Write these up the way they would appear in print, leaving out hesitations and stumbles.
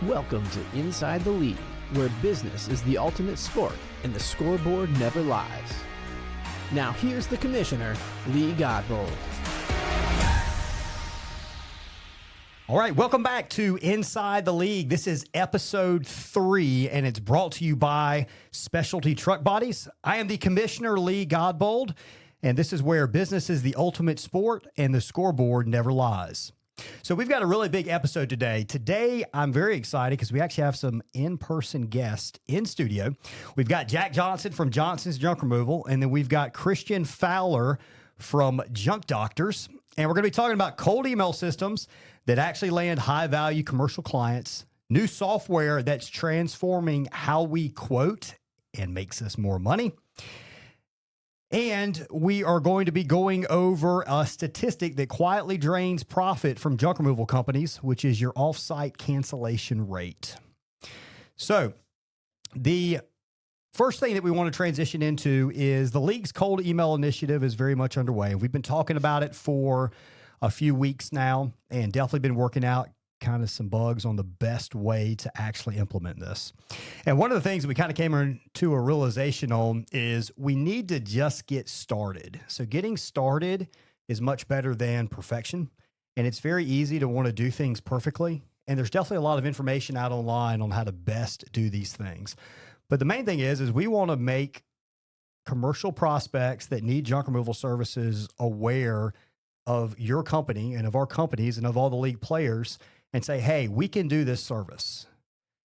Welcome to Inside the League, where business is the ultimate sport and the scoreboard never lies. Now here's the commissioner, Lee Godbold. All right, welcome back to Inside the League. This is episode 3, and it's brought to you by Specialty Truck Bodies. I am the commissioner, Lee Godbold, and this is where business is the ultimate sport and the scoreboard never lies. So we've got a really big episode today. Today, I'm very excited because we actually have some in-person guests in studio. We've got Jack Johnson from Johnson's Junk Removal, and then we've got Christian Fowler from Junk Doctors. And we're going to be talking about cold email systems that actually land high-value commercial clients, new software that's transforming how we quote and makes us more money. And we are going to be going over a statistic that quietly drains profit from junk removal companies, which is your offsite cancellation rate. So the first thing that we want to transition into is the league's cold email initiative is very much underway. We've been talking about it for a few weeks now and definitely been working out kind of some bugs on the best way to actually implement this. And one of the things that we kind of came into a realization on is we need to just get started. So getting started is much better than perfection. And it's very easy to want to do things perfectly. And there's definitely a lot of information out online on how to best do these things. But the main thing is we want to make commercial prospects that need junk removal services aware of your company and of our companies and of all the league players and say, hey, we can do this service.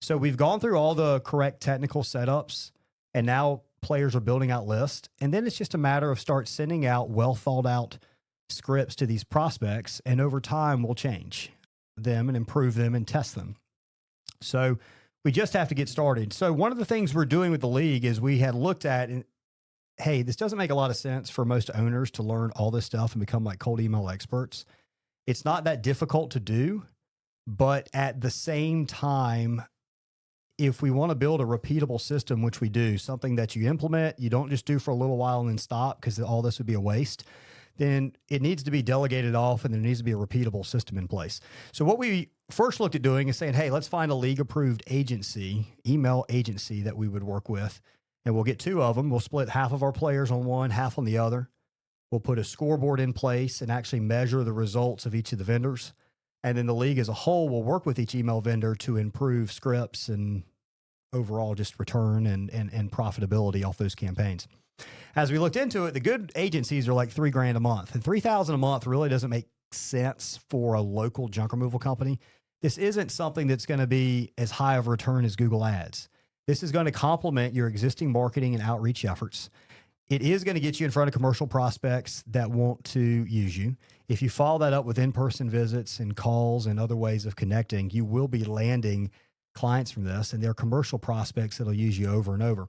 So we've gone through all the correct technical setups, and now players are building out lists. And then it's just a matter of start sending out well thought out scripts to these prospects. And over time, we'll change them and improve them and test them. So we just have to get started. So one of the things we're doing with the league is we had looked at, and hey, this doesn't make a lot of sense for most owners to learn all this stuff and become like cold email experts. It's not that difficult to do. But at the same time, if we want to build a repeatable system, which we do, something that you implement, you don't just do for a little while and then stop because all this would be a waste, then it needs to be delegated off and there needs to be a repeatable system in place. So what we first looked at doing is saying, hey, let's find a league-approved agency, email agency that we would work with, and we'll get 2 of them. We'll split half of our players on one, half on the other. We'll put a scoreboard in place and actually measure the results of each of the vendors. And then the league as a whole will work with each email vendor to improve scripts and overall just return and profitability off those campaigns. As we looked into it, the good agencies are like $3,000 a month, and $3,000 a month really doesn't make sense for a local junk removal company. This isn't something that's going to be as high of a return as Google Ads. This is going to complement your existing marketing and outreach efforts. It is going to get you in front of commercial prospects that want to use you. If you follow that up with in-person visits and calls and other ways of connecting, you will be landing clients from this, and they're commercial prospects that'll use you over and over.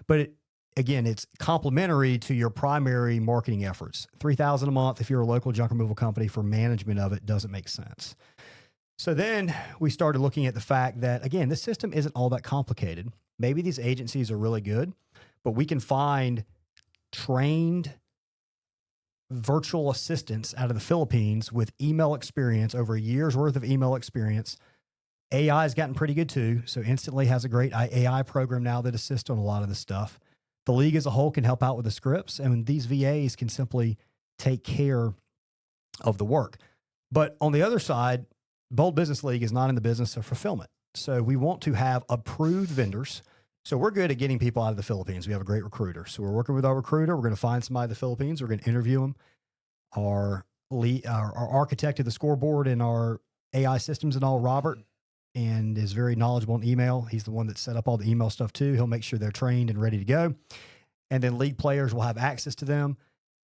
But again, it's complementary to your primary marketing efforts. $3,000 a month if you're a local junk removal company for management of it doesn't make sense. So then we started looking at the fact that, again, this system isn't all that complicated. Maybe these agencies are really good, but we can find trained virtual assistants out of the Philippines with email experience, over a year's worth of email experience. AI has gotten pretty good too. So Instantly has a great AI program now that assists on a lot of this stuff. The league as a whole can help out with the scripts, and these VAs can simply take care of the work. But on the other side, Bold Business League is not in the business of fulfillment. So we want to have approved vendors. So we're good at getting people out of the Philippines. We have a great recruiter. So we're working with our recruiter. We're going to find somebody in the Philippines. We're going to interview them. Our architect of the scoreboard and our AI systems and all, Robert, and is very knowledgeable in email. He's the one that set up all the email stuff too. He'll make sure they're trained and ready to go. And then league players will have access to them,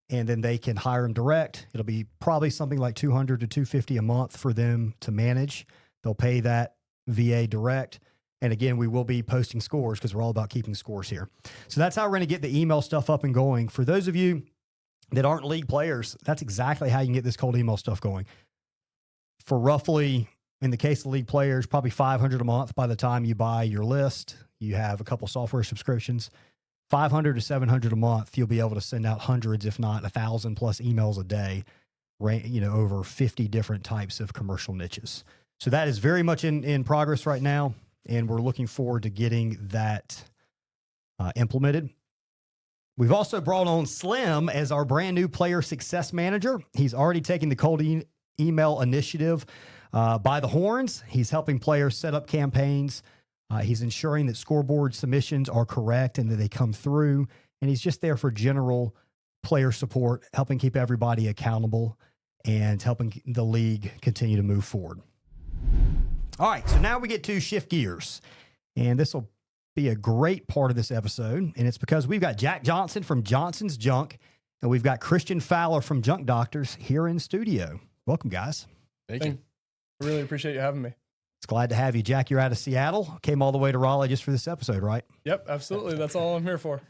and then they can hire them direct. It'll be probably something like $200 to $250 a month for them to manage. They'll pay that VA direct. And again, we will be posting scores because we're all about keeping scores here. So that's how we're going to get the email stuff up and going. For those of you that aren't league players, that's exactly how you can get this cold email stuff going. For roughly, in the case of league players, probably $500 a month by the time you buy your list. You have a couple software subscriptions. $500 to $700 a month, you'll be able to send out hundreds, if not 1,000 plus emails a day, over 50 different types of commercial niches. So that is very much in progress right now, and we're looking forward to getting that implemented. We've also brought on Slim as our brand new player success manager. He's already taken the cold email initiative by the horns. He's helping players set up campaigns. He's ensuring that scoreboard submissions are correct and that they come through. And he's just there for general player support, helping keep everybody accountable and helping the league continue to move forward. All right, so now we get to shift gears. And this will be a great part of this episode. And it's because we've got Jack Johnson from Johnson's Junk, and we've got Christian Fowler from Junk Doctors here in studio. Welcome, guys. Thank you. I really appreciate you having me. It's glad to have you. Jack, you're out of Seattle. Came all the way to Raleigh just for this episode, right? Yep, absolutely. That's all I'm here for.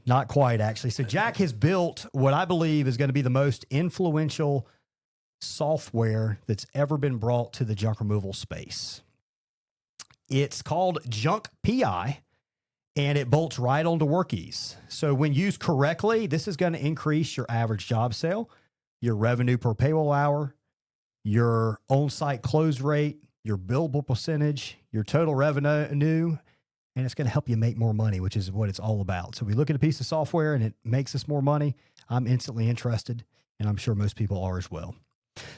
Not quite, actually. So Jack has built what I believe is going to be the most influential software that's ever been brought to the junk removal space. It's called Junk PI, and it bolts right onto WorkEase. So when used correctly, this is going to increase your average job sale, your revenue per payroll hour, your on-site close rate, your billable percentage, your total revenue, and it's going to help you make more money, which is what it's all about. So we look at a piece of software and it makes us more money. I'm instantly interested, and I'm sure most people are as well.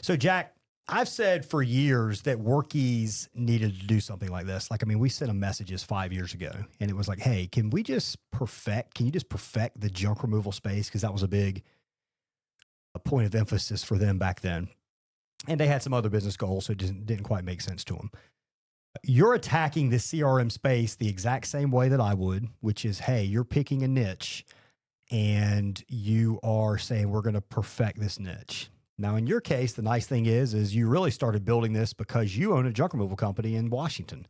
So Jack, I've said for years that WorkEase needed to do something like this. Like, I mean, we sent them messages 5 years ago, and it was like, hey, can you just perfect the junk removal space? Because that was a point of emphasis for them back then. And they had some other business goals, so it didn't quite make sense to them. You're attacking the CRM space the exact same way that I would, which is, hey, you're picking a niche and you are saying we're going to perfect this niche. Now, in your case, the nice thing is you really started building this because you own a junk removal company in Washington.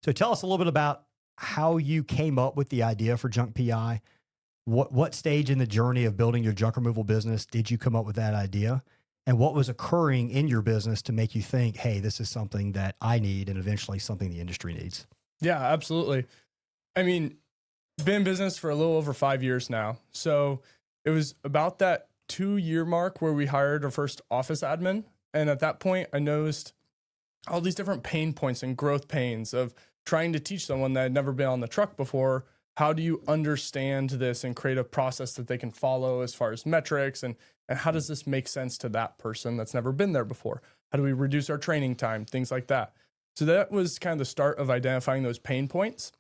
So tell us a little bit about how you came up with the idea for Junk PI. What stage in the journey of building your junk removal business did you come up with that idea? And what was occurring in your business to make you think, hey, this is something that I need and eventually something the industry needs? Yeah, absolutely. I mean, been in business for a little over 5 years now. So it was about that 2-year mark where we hired our first office admin. And at that point, I noticed all these different pain points and growth pains of trying to teach someone that had never been on the truck before. How do you understand this and create a process that they can follow as far as metrics? And how does this make sense to that person that's never been there before? How do we reduce our training time? Things like that. So that was kind of the start of identifying those pain points.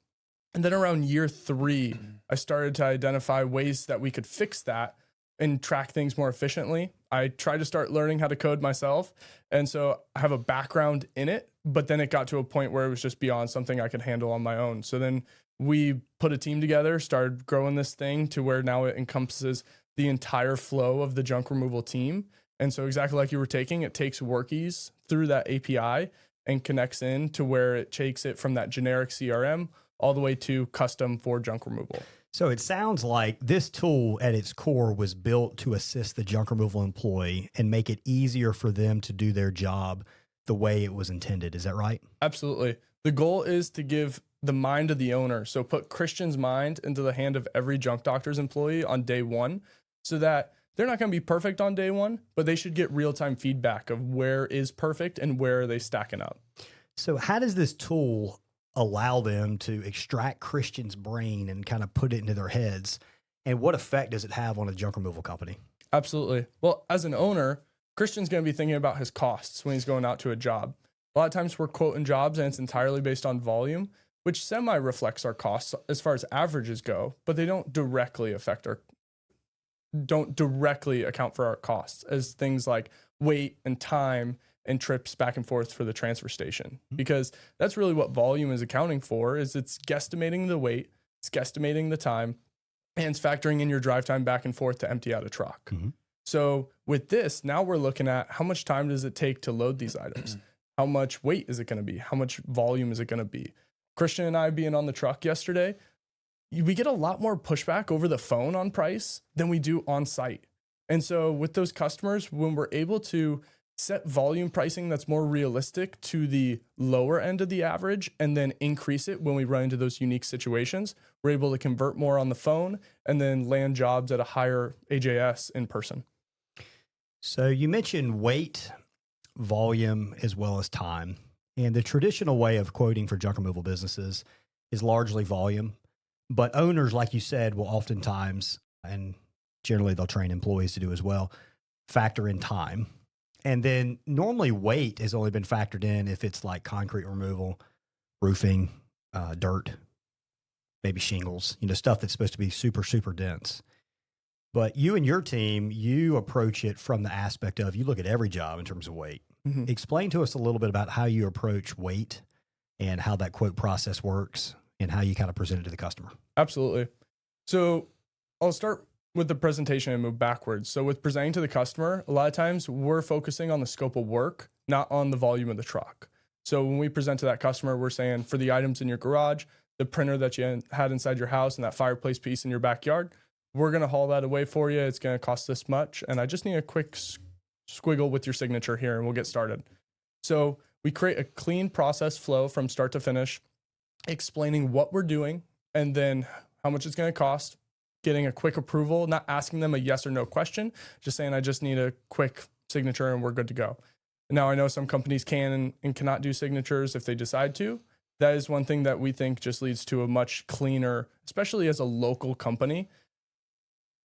And then around year 3, I started to identify ways that we could fix that and track things more efficiently. I tried to start learning how to code myself. And so I have a background in it, but then it got to a point where it was just beyond something I could handle on my own. So then we put a team together, started growing this thing to where now it encompasses the entire flow of the junk removal team. And so exactly like you were taking, it takes WorkEase through that API and connects in to where it takes it from that generic CRM all the way to custom for junk removal. So it sounds like this tool at its core was built to assist the junk removal employee and make it easier for them to do their job the way it was intended. Is that right? Absolutely. The goal is to give the mind of the owner. So put Christian's mind into the hand of every Junk Doctors employee on day one, so that they're not going to be perfect on day one, but they should get real-time feedback of where is perfect and where are they stacking up. So how does this tool allow them to extract Christian's brain and kind of put it into their heads? And what effect does it have on a junk removal company? Absolutely. Well, as an owner, Christian's going to be thinking about his costs when he's going out to a job. A lot of times we're quoting jobs and it's entirely based on volume, which semi-reflects our costs as far as averages go, but they don't directly account for our costs as things like weight and time and trips back and forth for the transfer station. Because that's really what volume is accounting for, is it's guesstimating the weight, it's guesstimating the time, and it's factoring in your drive time back and forth to empty out a truck. So with this, now we're looking at how much time does it take to load these items? How much weight is it going to be? How much volume is it going to be? Christian and I being on the truck yesterday, we get a lot more pushback over the phone on price than we do on site. And so with those customers, when we're able to set volume pricing that's more realistic to the lower end of the average and then increase it when we run into those unique situations, we're able to convert more on the phone and then land jobs at a higher AJS in person. So you mentioned weight, volume, as well as time. And the traditional way of quoting for junk removal businesses is largely volume. But owners, like you said, will oftentimes, and generally they'll train employees to do as well, factor in time. And then normally weight has only been factored in if it's like concrete removal, roofing, dirt, maybe shingles, stuff that's supposed to be super, super dense. But you and your team, you approach it from the aspect of you look at every job in terms of weight. Mm-hmm. Explain to us a little bit about how you approach weight and how that quote process works and how you kind of present it to the customer. Absolutely. So I'll start with the presentation and move backwards. So with presenting to the customer, a lot of times we're focusing on the scope of work, not on the volume of the truck. So when we present to that customer, we're saying for the items in your garage, the printer that you had inside your house, and that fireplace piece in your backyard, we're going to haul that away for you. It's going to cost this much. And I just need a quick squiggle with your signature here and we'll get started. So we create a clean process flow from start to finish, explaining what we're doing and then how much it's going to cost, getting a quick approval, not asking them a yes or no question, just saying, I just need a quick signature and we're good to go. Now, I know some companies can and cannot do signatures if they decide to. That is one thing that we think just leads to a much cleaner, especially as a local company.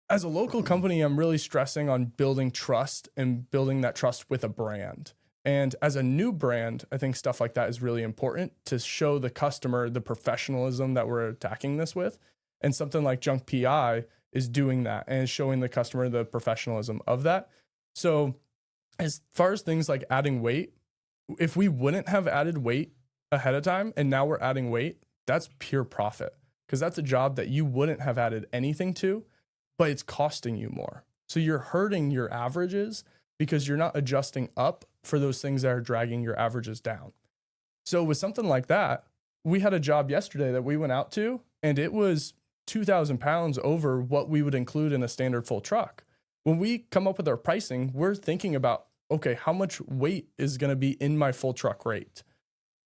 As a local company, I'm really stressing on building trust and building that trust with a brand. And as a new brand, I think stuff like that is really important to show the customer the professionalism that we're attacking this with. And something like Junk PI is doing that and is showing the customer the professionalism of that. So as far as things like adding weight, if we wouldn't have added weight ahead of time and now we're adding weight, that's pure profit because that's a job that you wouldn't have added anything to, but it's costing you more. So you're hurting your averages because you're not adjusting up for those things that are dragging your averages down. So with something like that, we had a job yesterday that we went out to, and it was 2,000 pounds over what we would include in a standard full truck. When we come up with our pricing, we're thinking about, okay, how much weight is going to be in my full truck rate?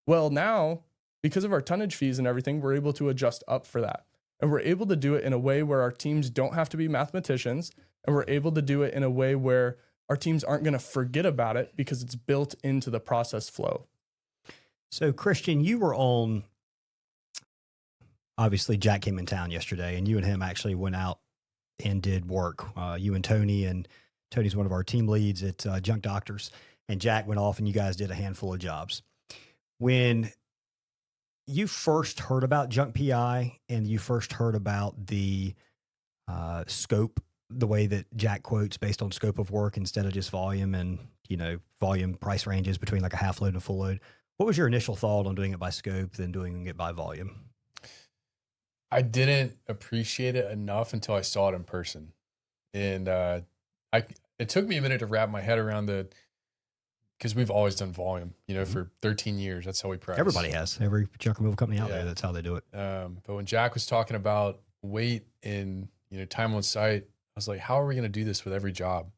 Well, now, because of our tonnage fees and everything, we're able to adjust up for that. And we're able to do it in a way where our teams don't have to be mathematicians. And we're able to do it in a way where our teams aren't going to forget about it because it's built into the process flow. So, Christian, you were on, obviously, Jack came in town yesterday, and you and him actually went out and did work. You and Tony, and Tony's one of our team leads at Junk Doctors, and Jack went off and you guys did a handful of jobs. When you first heard about Junk PI and you first heard about the scope, the way that Jack quotes based on scope of work instead of just volume and, volume price ranges between like a half load and a full load, what was your initial thought on doing it by scope than doing it by volume? I didn't appreciate it enough until I saw it in person. And it took me a minute to wrap my head around because we've always done volume, for 13 years. That's how we price. Everybody has. Every junk removal company out there, that's how they do it. But when Jack was talking about weight and, time on site, I was like, how are we going to do this with every job?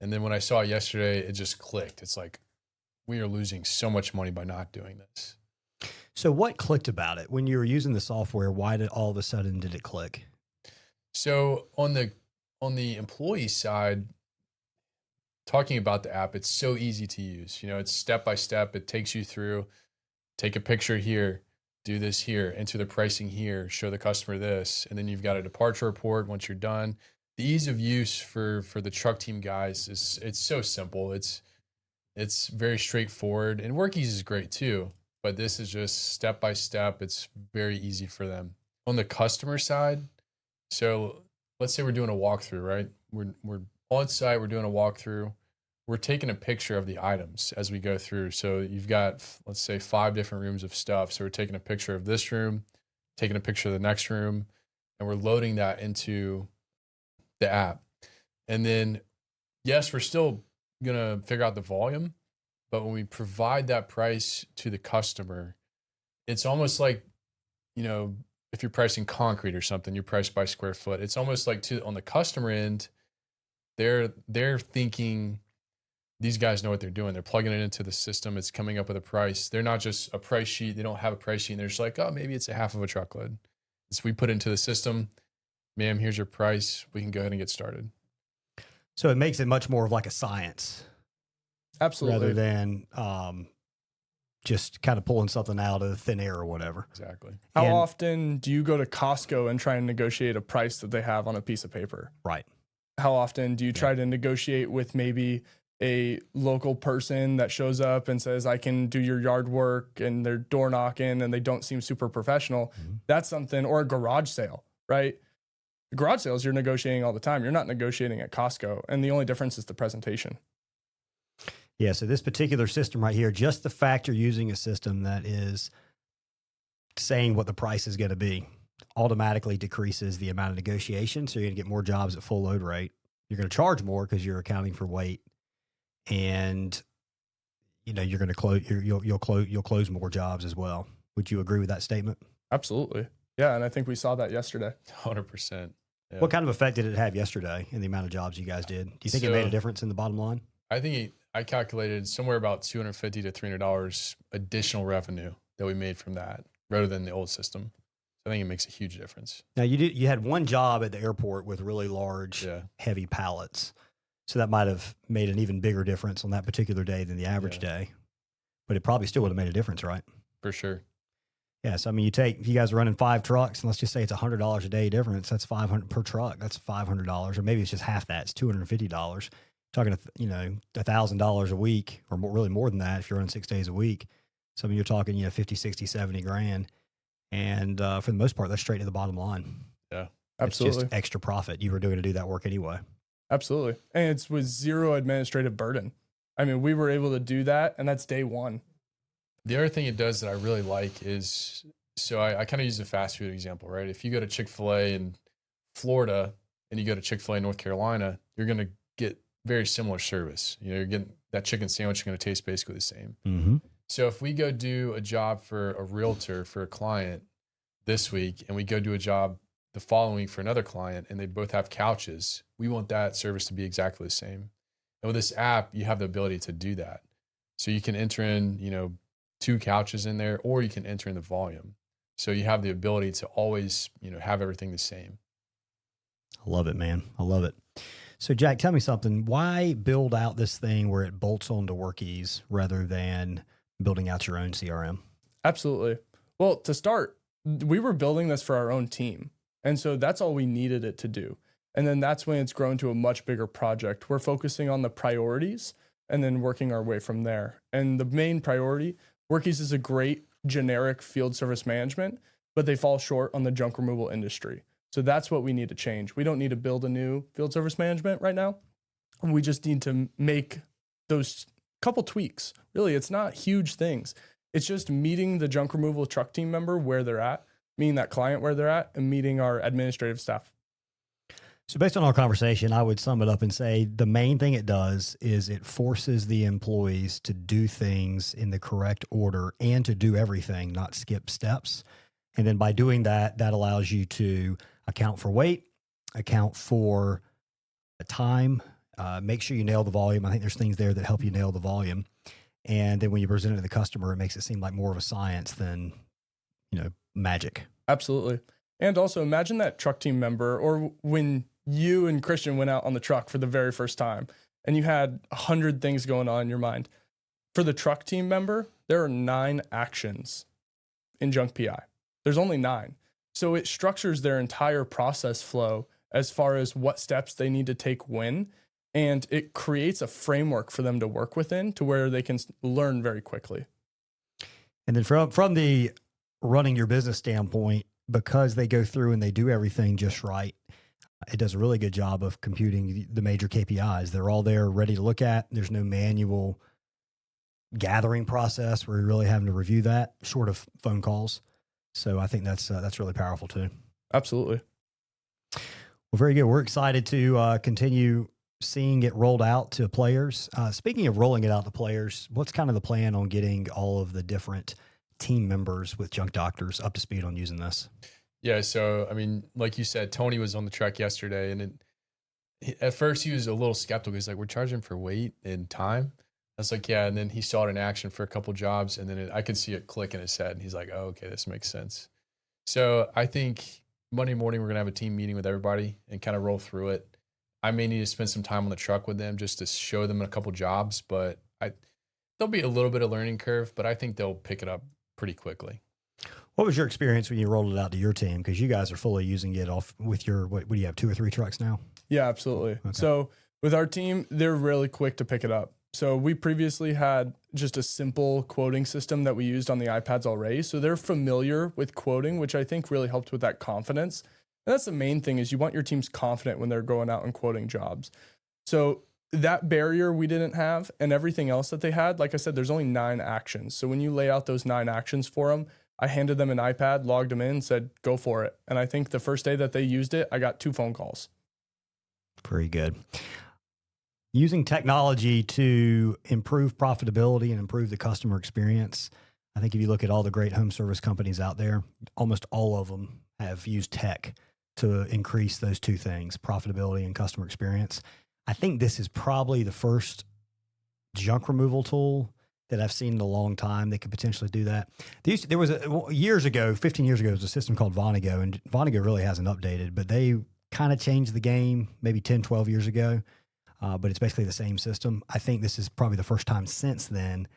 And then when I saw it yesterday, it just clicked. It's like, we are losing so much money by not doing this. So what clicked about it? When you were using the software, why did all of a sudden did it click? So on the employee side, talking about the app, it's so easy to use. It's step by step. It takes you through, take a picture here, do this here, enter the pricing here, show the customer this, and then you've got a departure report once you're done. The ease of use for the truck team guys it's so simple. It's very straightforward, and WorkEase is great too. But this is just step by step. It's very easy for them. On the customer side, so let's say we're doing a walkthrough, right? We're on site, we're doing a walkthrough. We're taking a picture of the items as we go through. So you've got, let's say, 5 different rooms of stuff. So we're taking a picture of this room, taking a picture of the next room, and we're loading that into the app. And then, yes, we're still going to figure out the volume, but when we provide that price to the customer, it's almost like, if you're pricing concrete or something, you're priced by square foot. It's almost like on the customer end, they're thinking these guys know what they're doing. They're plugging it into the system. It's coming up with a price. They're not just a price sheet. They don't have a price sheet. And they're just like, oh, maybe it's a half of a truckload. So we put it into the system. Ma'am, here's your price. We can go ahead and get started. So it makes it much more of like a science. Absolutely. Rather than, just kind of pulling something out of thin air or whatever. Exactly. How And- often do you go to Costco and try and negotiate a price that they have on a piece of paper? Right. How often do you try to negotiate with maybe a local person that shows up and says, I can do your yard work, and they're door knocking and they don't seem super professional? That's something, or a garage sale, right? Garage sales, you're negotiating all the time. You're not negotiating at Costco. And the only difference is the presentation. Yeah, so this particular system right here, just the fact you're using a system that is saying what the price is going to be automatically decreases the amount of negotiation. So you're going to get more jobs at full load rate. You're going to charge more because you're accounting for weight, and you're going to close. You'll close more jobs as well. Would you agree with that statement? Absolutely. Yeah. And I think we saw that yesterday. 100%. Yeah. What kind of effect did it have yesterday in the amount of jobs you guys did? Do you think it made a difference in the bottom line? I think I calculated somewhere about $250 to $300 additional revenue that we made from that rather than the old system. So I think it makes a huge difference. Now you had one job at the airport with really large, heavy pallets. So that might have made an even bigger difference on that particular day than the average day. But it probably still would have made a difference, right? For sure. Yeah. So I mean, if you guys are running 5 trucks, and let's just say it's $100 a day difference, that's $500 per truck. That's $500, or maybe it's just half that. It's $250. Talking $1,000 a week, or really more than that if you're running 6 days a week. So I mean, you're talking 50, 60, 70 grand, and for the most part, that's straight to the bottom line. Yeah, absolutely. It's just extra profit. You were doing to do that work anyway. Absolutely, and it's with zero administrative burden. I mean, we were able to do that, and that's day one. The other thing it does that I really like is, so I kind of use a fast food example, right? If you go to Chick-fil-A in Florida and you go to Chick-fil-A in North Carolina, you're going to get very similar service. You're getting that chicken sandwich is going to taste basically the same. Mm-hmm. So if we go do a job for a realtor for a client this week, and we go do a job the following week for another client, and they both have couches, we want that service to be exactly the same. And with this app, you have the ability to do that. So you can enter in, 2 couches in there, or you can enter in the volume. So you have the ability to always, have everything the same. I love it, man. I love it. So Jack, tell me something. Why build out this thing where it bolts onto WorkEase rather than building out your own CRM? Absolutely. Well, to start, we were building this for our own team. And so that's all we needed it to do. And then that's when it's grown to a much bigger project. We're focusing on the priorities and then working our way from there. And the main priority, WorkEase is a great generic field service management, but they fall short on the junk removal industry. So that's what we need to change. We don't need to build a new field service management right now. We just need to make those couple tweaks. Really, it's not huge things. It's just meeting the junk removal truck team member where they're at, meeting that client where they're at, and meeting our administrative staff. So based on our conversation, I would sum it up and say the main thing it does is it forces the employees to do things in the correct order and to do everything, not skip steps. And then by doing that, that allows you to account for weight, account for time, make sure you nail the volume. I think there's things there that help you nail the volume. And then when you present it to the customer, it makes it seem like more of a science than, magic. Absolutely. And also imagine that truck team member, or when you and Christian went out on the truck for the very first time and you had 100 things going on in your mind. For the truck team member, there are 9 actions in junk PI. There's only 9. So it structures their entire process flow as far as what steps they need to take when, and it creates a framework for them to work within to where they can learn very quickly. And then from the running your business standpoint, because they go through and they do everything just right, it does a really good job of computing the major KPIs. They're all there ready to look at. There's no manual gathering process where you're really having to review that, short of phone calls. So I think that's really powerful too. Absolutely. Well, very good. We're excited to continue seeing it rolled out to players. Speaking of rolling it out to players, what's kind of the plan on getting all of the different team members with Junk Doctors up to speed on using this? Yeah. So, I mean, like you said, Tony was on the truck yesterday, and at first he was a little skeptical. He's like, we're charging for weight and time. I was like, yeah. And then he saw it in action for a couple jobs, and then I could see it click in his head, and he's like, oh, okay, this makes sense. So I think Monday morning, we're going to have a team meeting with everybody and kind of roll through it. I may need to spend some time on the truck with them just to show them a couple jobs, but there'll be a little bit of learning curve, but I think they'll pick it up pretty quickly. What was your experience when you rolled it out to your team? Because you guys are fully using it off with your, what do you have, 2 or 3 trucks now? Yeah, absolutely. Okay. So with our team, they're really quick to pick it up. So we previously had just a simple quoting system that we used on the iPads already. So they're familiar with quoting, which I think really helped with that confidence. And that's the main thing, is you want your teams confident when they're going out and quoting jobs. So that barrier we didn't have, and everything else that they had, like I said, there's only 9 actions. So when you lay out those 9 actions for them, I handed them an iPad, logged them in, said, go for it. And I think the first day that they used it, I got 2 phone calls. Very good. Using technology to improve profitability and improve the customer experience. I think if you look at all the great home service companies out there, almost all of them have used tech to increase those 2 things, profitability and customer experience. I think this is probably the first junk removal tool that I've seen in a long time that could potentially do that. There was years ago, 15 years ago, there was a system called Vonnegut, and Vonnegut really hasn't updated, but they kind of changed the game maybe 10, 12 years ago. But it's basically the same system. I think this is probably the first time since then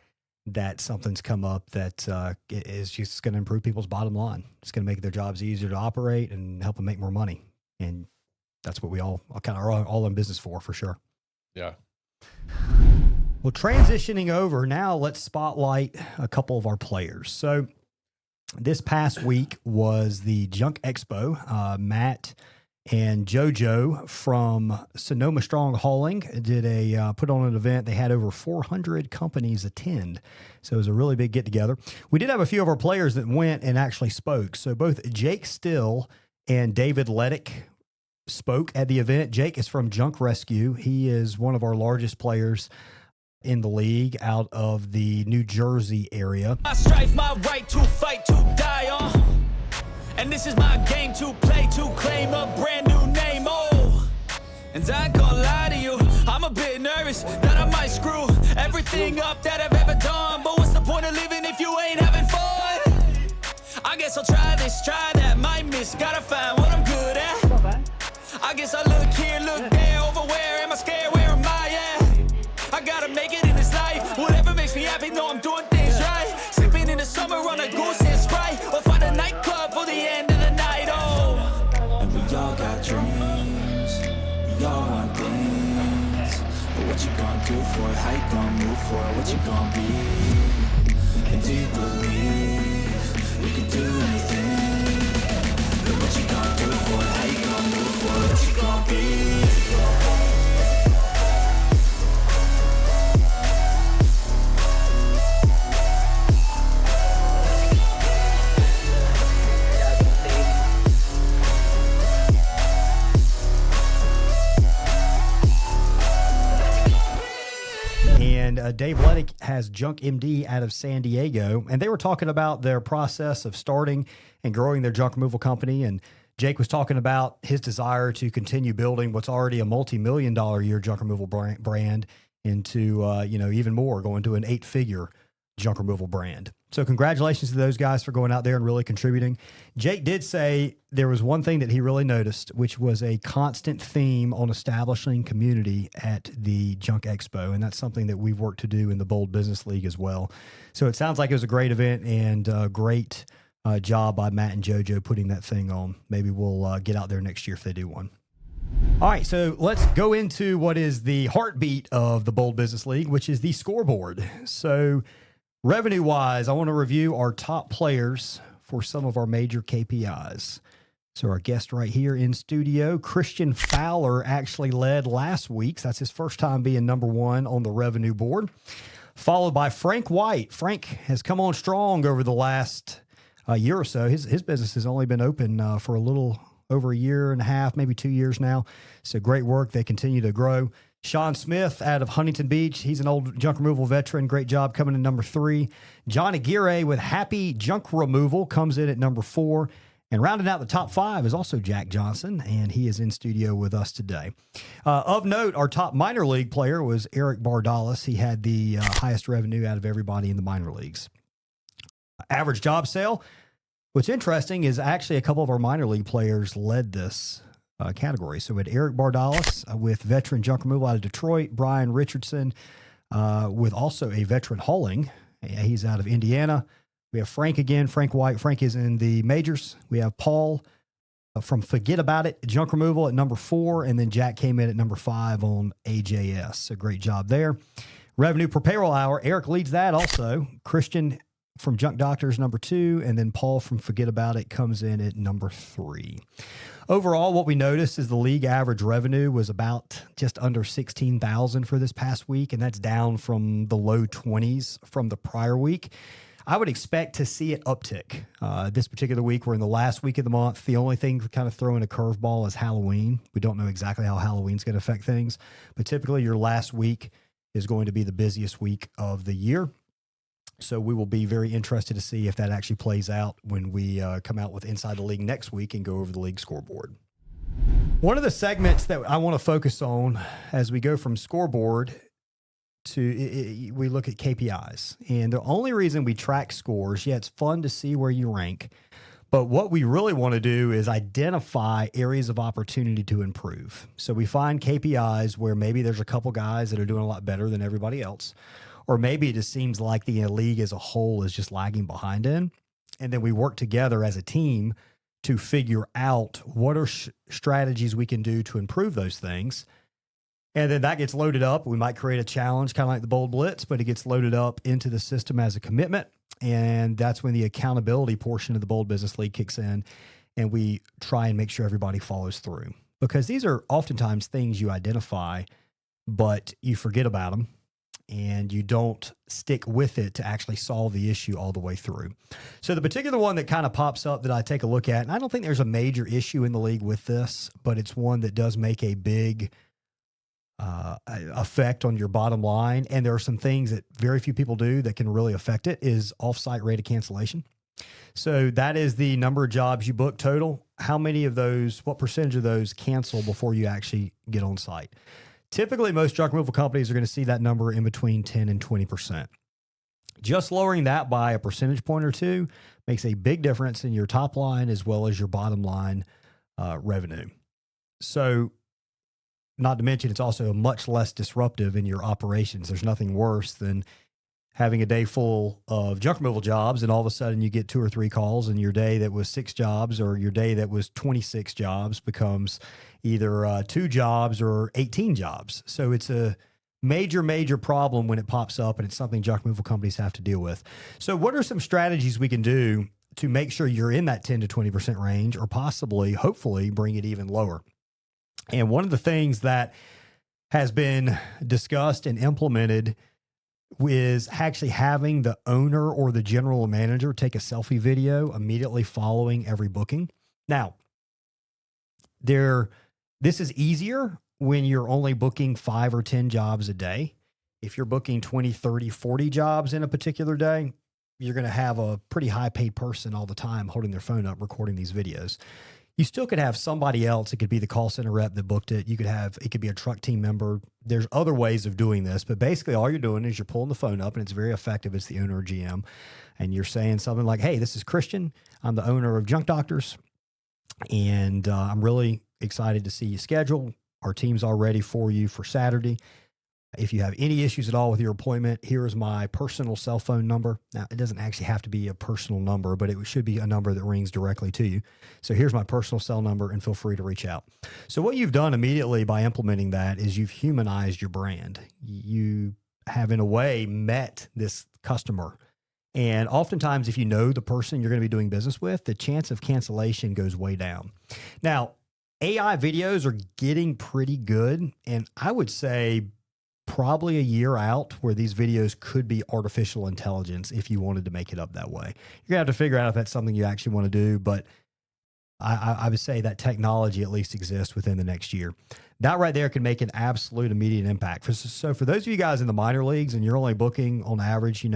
that something's come up that is just going to improve people's bottom line. It's going to make their jobs easier to operate and help them make more money. And that's what we all kind of are all in business for sure. Yeah. Well, transitioning over now, let's spotlight a couple of our players. So this past week was the Junk Expo. Matt and JoJo from Sonoma Strong Hauling did put on an event. They had over 400 companies attend. So it was a really big get together. We did have a few of our players that went and actually spoke. So both Jake Still and David Lettick spoke at the event. Jake is from Junk Rescue. He is one of our largest players in the league out of the New Jersey area. I strive my right to fight, to die on. And this is my game to play, to claim a brand new name, oh. And I ain't gonna lie to you, I'm a bit nervous that I might screw everything up that I've ever done. But what's the point of living if you ain't having fun? I guess I'll try this, try that, might miss, gotta find what I'm good at. I guess I look here, look there, over where am I scared, where am I at? I gotta make it in this life, whatever makes me happy, know I'm doing things right. Sipping in the summer on a goose and Sprite, or find a nightclub for the end of the night, oh. And we all got dreams, we all want things. But what you gonna do for it, how you gonna move for it, what you gonna be? And do you believe you can do anything? But what you gonna do for it, how you gonna move for it, what you gonna be? And Dave Lettick has Junk MD out of San Diego, and they were talking about their process of starting and growing their junk removal company. And Jake was talking about his desire to continue building what's already a multi-million-dollar a year junk removal brand into, even more, going to an 8-figure junk removal brand. So congratulations to those guys for going out there and really contributing. Jake did say there was one thing that he really noticed, which was a constant theme on establishing community at the Junk Expo. And that's something that we've worked to do in the Bold Business League as well. So it sounds like it was a great event and a great job by Matt and JoJo putting that thing on. Maybe we'll get out there next year if they do one. All right, so let's go into what is the heartbeat of the Bold Business League, which is the scoreboard. So revenue-wise, I want to review our top players for some of our major KPIs. So our guest right here in studio, Christian Fowler, actually led last week. So that's his first time being number 1 on the revenue board, followed by Frank White. Frank has come on strong over the last year or so. His business has only been open for a little over a year and a half, maybe 2 years now. So great work. They continue to grow. Sean Smith out of Huntington Beach. He's an old junk removal veteran. Great job coming in number 3. John Aguirre with Happy Junk Removal comes in at number 4. And rounding out the top 5 is also Jack Johnson, and he is in studio with us today. Of note, our top minor league player was Eric Bardalis. He had the highest revenue out of everybody in the minor leagues. Average job sale. What's interesting is actually a couple of our minor league players led this category. So we had Eric Bardalis with veteran junk removal out of Detroit, Brian Richardson with also a veteran hauling. He's out of Indiana. We have Frank again, Frank White. Frank is in the majors. We have Paul from Forget About It, junk removal at number 4, and then Jack came in at number 5 on AJS. So great job there. Revenue per payroll hour, Eric leads that also. Christian from Junk Doctors, number 2, and then Paul from Forget About It comes in at number 3. Overall, what we noticed is the league average revenue was about just under $16,000 for this past week, and that's down from the low 20s from the prior week. I would expect to see it uptick. This particular week, we're in the last week of the month. The only thing kind of throwing a curveball is Halloween. We don't know exactly how Halloween's going to affect things, but typically your last week is going to be the busiest week of the year. So we will be very interested to see if that actually plays out when we come out with Inside the League next week and go over the league scoreboard. One of the segments that I want to focus on as we go from scoreboard to we look at KPIs. And the only reason we track scores, yeah, it's fun to see where you rank, but what we really want to do is identify areas of opportunity to improve. So we find KPIs where maybe there's a couple guys that are doing a lot better than everybody else, or maybe it just seems like the league as a whole is just lagging behind in. And then we work together as a team to figure out what are strategies we can do to improve those things. And then that gets loaded up. We might create a challenge, kind of like the Bold Blitz, but it gets loaded up into the system as a commitment. And that's when the accountability portion of the Bold Business League kicks in, and we try and make sure everybody follows through. Because these are oftentimes things you identify, but you forget about them, and you don't stick with it to actually solve the issue all the way through. So the particular one that kind of pops up that I take a look at, and I don't think there's a major issue in the league with this, but it's one that does make a big effect on your bottom line. And there are some things that very few people do that can really affect it, is offsite rate of cancellation. So that is the number of jobs you book total. How many of those, what percentage of those cancel before you actually get on site? Typically, most junk removal companies are going to see that number in between 10 and 20%. Just lowering that by a percentage point or two makes a big difference in your top line as well as your bottom line revenue. So, not to mention, it's also much less disruptive in your operations. There's nothing worse than having a day full of junk removal jobs, and all of a sudden you get 2 or 3 calls, and your day that was 6 jobs or your day that was 26 jobs becomes either 2 jobs or 18 jobs. So it's a major, major problem when it pops up, and it's something junk removal companies have to deal with. So what are some strategies we can do to make sure you're in that 10 to 20% range, or possibly, hopefully, bring it even lower? And one of the things that has been discussed and implemented is actually having the owner or the general manager take a selfie video immediately following every booking. Now, this is easier when you're only booking 5 or 10 jobs a day. If you're booking 20, 30, 40 jobs in a particular day, you're going to have a pretty high paid person all the time holding their phone up, recording these videos. You still could have somebody else. It could be the call center rep that booked it. It could be a truck team member. There's other ways of doing this, but basically all you're doing is you're pulling the phone up, and it's very effective. It's the owner or GM. And you're saying something like, hey, this is Christian. I'm the owner of Junk Doctors, and I'm really excited to see you schedule. Our team's all ready for you for Saturday. If you have any issues at all with your appointment, here is my personal cell phone number. Now, it doesn't actually have to be a personal number, but it should be a number that rings directly to you. So here's my personal cell number, and feel free to reach out. So what you've done immediately by implementing that is you've humanized your brand. You have, in a way, met this customer. And oftentimes, if you know the person you're going to be doing business with, the chance of cancellation goes way down. Now, AI videos are getting pretty good, and I would say probably a year out where these videos could be artificial intelligence if you wanted to make it up that way. You're going to have to figure out if that's something you actually want to do, but I would say that technology at least exists within the next year. That right there can make an absolute immediate impact. So for those of you guys in the minor leagues and you're only booking on average,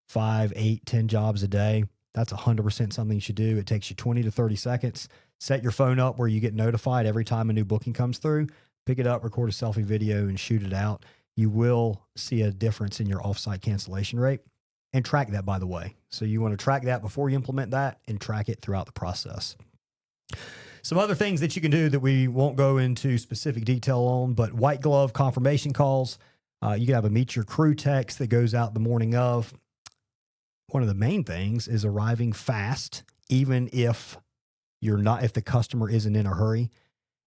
5, 8, 10 jobs a day, that's 100% something you should do. It takes you 20 to 30 seconds. Set your phone up where you get notified every time a new booking comes through. Pick it up, record a selfie video, and shoot it out. You will see a difference in your offsite cancellation rate, and track that, by the way. So you want to track that before you implement that, and track it throughout the process. Some other things that you can do that we won't go into specific detail on, but white glove confirmation calls. You can have a meet your crew text that goes out the morning of. One of the main things is arriving fast, even if if the customer isn't in a hurry,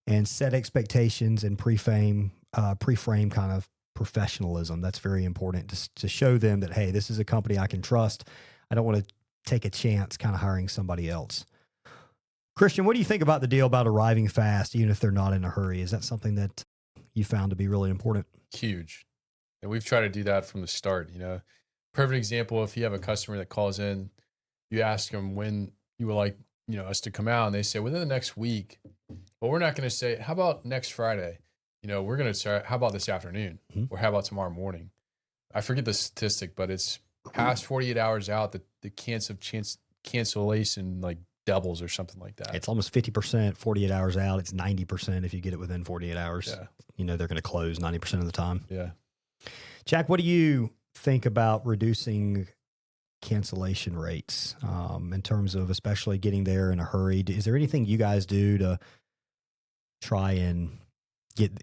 and set expectations and pre-frame kind of professionalism. That's very important to show them that, hey, this is a company I can trust. I don't want to take a chance kind of hiring somebody else. Christian, what do you think about the deal about arriving fast, even if they're not in a hurry? Is that something that you found to be really important? Huge. And we've tried to do that from the start. Perfect example, if you have a customer that calls in, you ask them when you would like, us to come out, and they say within the next week. But we're not going to say, how about next Friday? We're going to say, how about this afternoon? Or how about tomorrow morning? I forget the statistic, but it's past 48 hours out, the cancellation like doubles or something like that. It's almost 50%, 48 hours out. It's 90% if you get it within 48 hours. Yeah. They're going to close 90% of the time. Yeah. Jack, what do you think about reducing cancellation rates in terms of especially getting there in a hurry? Is there anything you guys do to try and get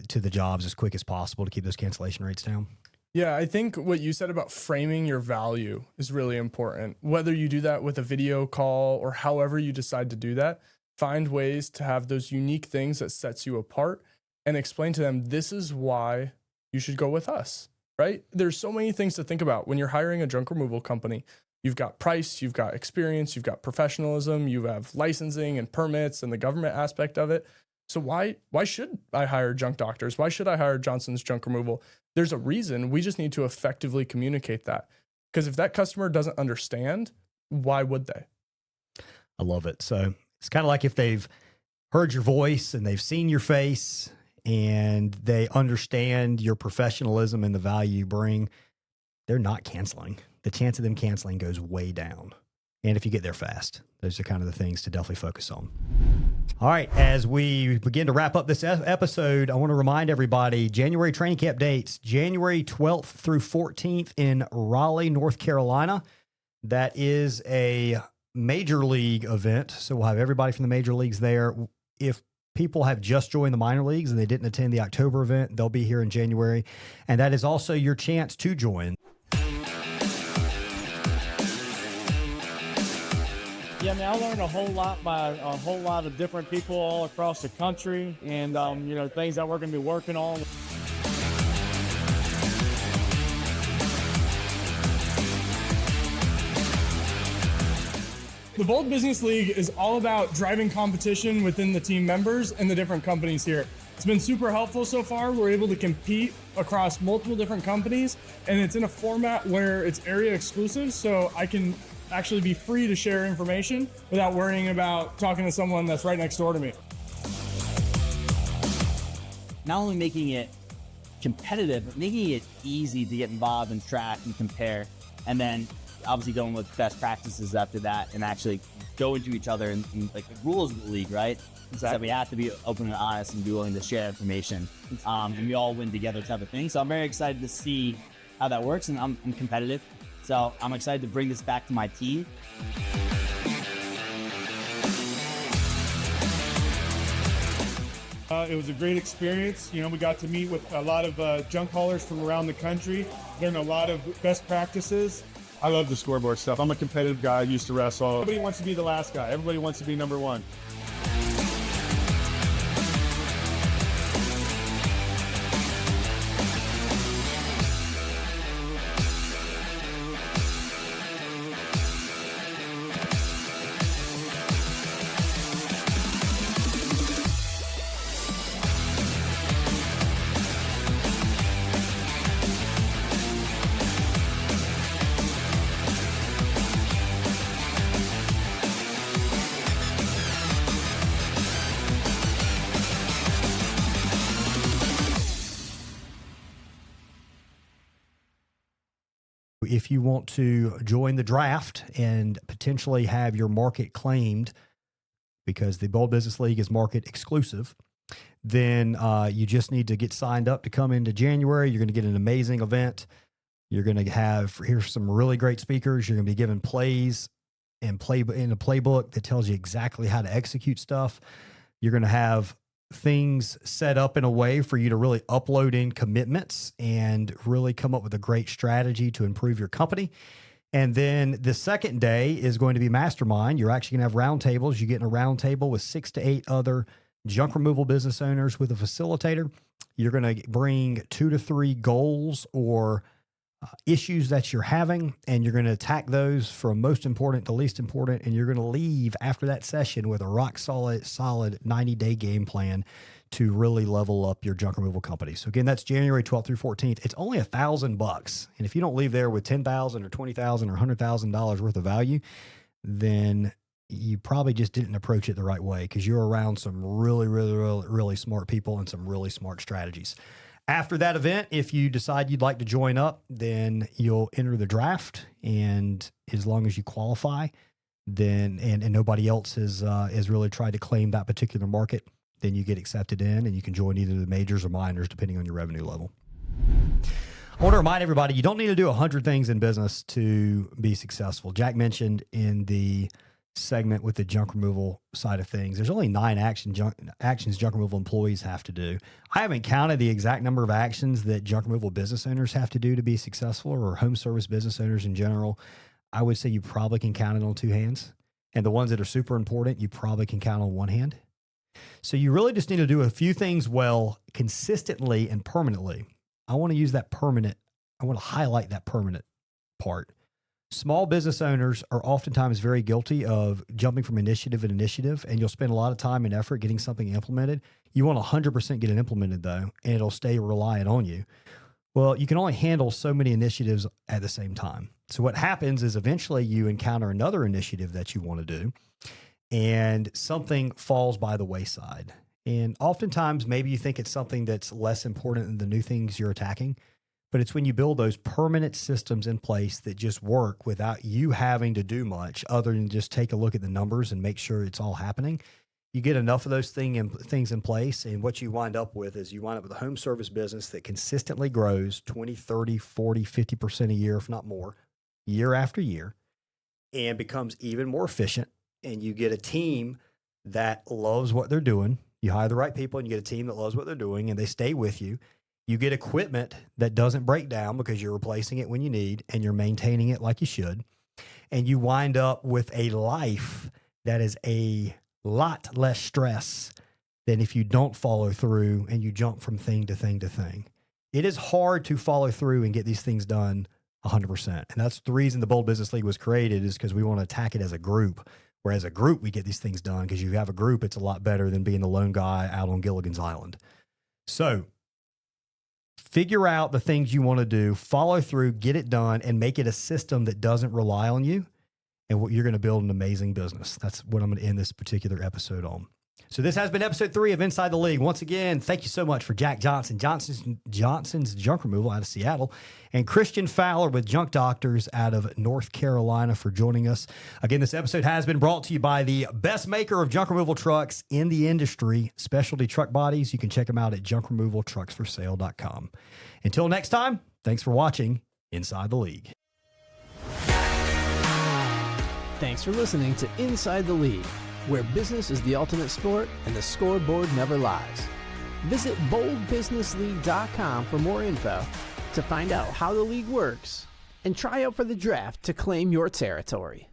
to the jobs as quick as possible to keep those cancellation rates down? Yeah, I think what you said about framing your value is really important. Whether you do that with a video call or however you decide to do that, find ways to have those unique things that sets you apart and explain to them, this is why you should go with us, right? There's so many things to think about when you're hiring a junk removal company. You've got price, you've got experience, you've got professionalism, you have licensing and permits and the government aspect of it. So why should I hire junk doctors? Why should I hire Johnson's Junk Removal? There's a reason. We just need to effectively communicate that. Because if that customer doesn't understand, why would they? I love it. So it's kind of like if they've heard your voice and they've seen your face and they understand your professionalism and the value you bring, they're not canceling. The chance of them canceling goes way down. And if you get there fast, those are kind of the things to definitely focus on. All right, as we begin to wrap up this episode, I want to remind everybody, January training camp dates, January 12th through 14th in Raleigh, North Carolina. That is a major league event, so we'll have everybody from the major leagues there. If people have just joined the minor leagues and they didn't attend the October event, they'll be here in January. And that is also your chance to join. Yeah, I learned a whole lot by a whole lot of different people all across the country, and things that we're going to be working on. The Bold Business League is all about driving competition within the team members and the different companies here. It's been super helpful so far. We're able to compete across multiple different companies, and it's in a format where it's area exclusive, so I can actually be free to share information without worrying about talking to someone that's right next door to me. Not only making it competitive, but making it easy to get involved and track and compare, and then obviously going with best practices after that and actually go into each other and like the rules of the league, right? Exactly. So we have to be open and honest and be willing to share information, and we all win together type of thing. So I'm very excited to see how that works, and I'm competitive. So I'm excited to bring this back to my team. It was a great experience. We got to meet with a lot of junk haulers from around the country, learn a lot of best practices. I love the scoreboard stuff. I'm a competitive guy. I used to wrestle. Everybody wants to be the last guy. Everybody wants to be number one. If you want to join the draft and potentially have your market claimed, because the Bold Business League is market exclusive, then you just need to get signed up to come into January. You're going to get an amazing event. You're going to here's some really great speakers. You're going to be given plays and in a playbook that tells you exactly how to execute stuff. You're going to have things set up in a way for you to really upload in commitments and really come up with a great strategy to improve your company. And then the second day is going to be mastermind. You're actually going to have roundtables. You get in a roundtable with 6 to 8 other junk removal business owners with a facilitator. You're going to bring 2 to 3 goals or issues that you're having, and you're going to attack those from most important to least important. And you're going to leave after that session with a rock solid 90-day game plan to really level up your junk removal company. So again, that's January 12th through 14th. It's only $1,000. And if you don't leave there with $10,000 or $20,000 or $100,000 worth of value, then you probably just didn't approach it the right way, because you're around some really smart people and some really smart strategies. After that event, if you decide you'd like to join up, then you'll enter the draft. And as long as you qualify, then and nobody else has really tried to claim that particular market, then you get accepted in and you can join either the majors or minors depending on your revenue level. I want to remind everybody, you don't need to do 100 things in business to be successful. Jack mentioned in the segment with the junk removal side of things, there's only 9 actions junk removal employees have to do. I haven't counted the exact number of actions that junk removal business owners have to do to be successful, or home service business owners in general. I would say you probably can count it on 2 hands. And the ones that are super important, you probably can count on 1 hand. So you really just need to do a few things well, consistently and permanently. I want to use that permanent. I want to highlight that permanent part. Small business owners are oftentimes very guilty of jumping from initiative to initiative, and you'll spend a lot of time and effort getting something implemented. You want 100% get it implemented, though, and it'll stay reliant on you. Well, you can only handle so many initiatives at the same time. So what happens is eventually you encounter another initiative that you want to do, and something falls by the wayside. And oftentimes, maybe you think it's something that's less important than the new things you're attacking. But it's when you build those permanent systems in place that just work without you having to do much other than just take a look at the numbers and make sure it's all happening. You get enough of those things in place, and what you wind up with is you wind up with a home service business that consistently grows 20, 30, 40, 50% a year, if not more, year after year, and becomes even more efficient. And you get a team that loves what they're doing. You hire the right people, and you get a team that loves what they're doing, and they stay with you. You get equipment that doesn't break down because you're replacing it when you need, and you're maintaining it like you should. And you wind up with a life that is a lot less stress than if you don't follow through and you jump from thing to thing to thing. It is hard to follow through and get these things done 100%. And that's the reason the Bold Business League was created, is because we want to attack it as a group. Where as a group, we get these things done, because you have a group, it's a lot better than being the lone guy out on Gilligan's Island. So figure out the things you want to do, follow through, get it done, and make it a system that doesn't rely on you. And what you're going to build an amazing business. That's what I'm going to end this particular episode on. So this has been episode 3 of Inside the League. Once again, thank you so much for Jack Johnson's Junk Removal out of Seattle, and Christian Fowler with Junk Doctors out of North Carolina for joining us. Again, this episode has been brought to you by the best maker of junk removal trucks in the industry, Specialty Truck Bodies. You can check them out at junkremovaltrucksforsale.com. Until next time, thanks for watching Inside the League. Thanks for listening to Inside the League, where business is the ultimate sport and the scoreboard never lies. Visit boldbusinessleague.com for more info to find out how the league works and try out for the draft to claim your territory.